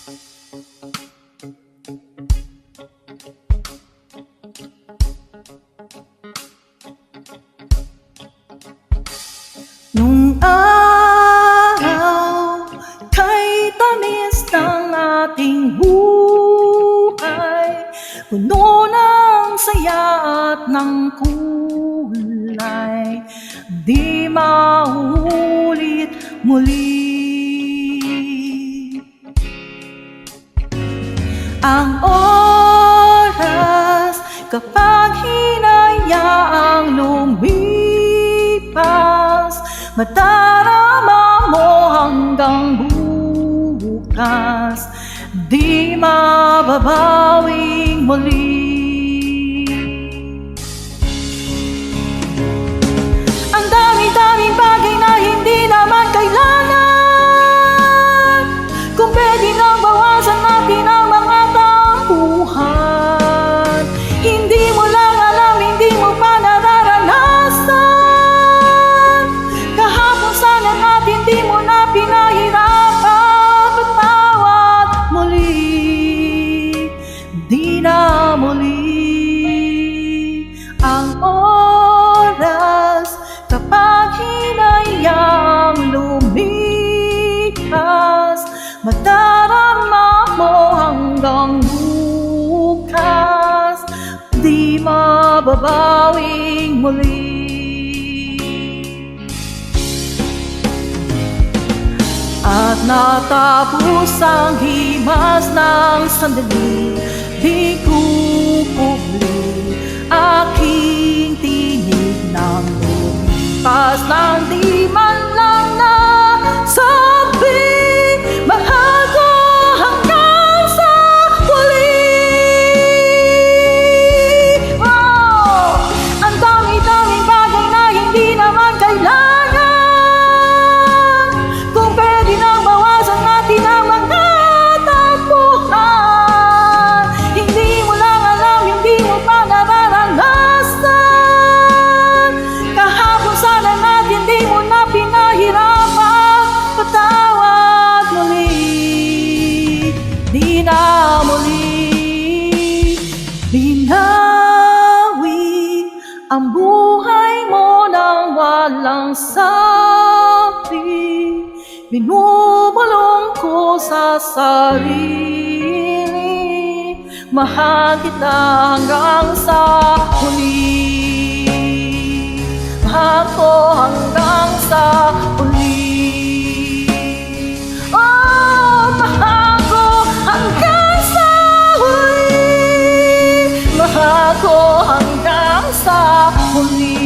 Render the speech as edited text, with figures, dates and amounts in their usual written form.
Nung araw kay tamis ng ating buhay, puno ng saya at ng kulay, di mauulit muli. Ang oras kapag hinayaang lumipas, madarama mo hanggang bukas, di mababawing muli. Ang dami-daming bagay na hindi naman kailangan, kung pwede lang bawasan natin ang mga tampuhan. Hindi mo lang alam, hindi mo pa nararanasan, kahapon sana natin di mo na pinahirapan. Patawad muli, di na muli. Ang oras kapag hinayaang lumipas, madarama mo hanggang bukas, di mababawing muli. At natapos ang himas ng sandali, di kukubli aking tinig ng lumipas nang di man lang nasabi, mahal ko hanggang sa huli. Oh, ang dami-daming bagay na hindi naman kailangan, kung pwede nang bawasan natin ang mga tampuhan. Hindi mo lang alam, hindi mo pa nararanasan, kahapon sana natin di mo na pinahirapan. Patawad muli, di na muli. Binawi ang buhay mo nang walang sabi, binubulong ko sa sarili, mahal kita hanggang sa huli. Mahal ko hanggang sa huli. Oh, mahal ko hanggang sa huli. Mahal ko hanggang sa huli.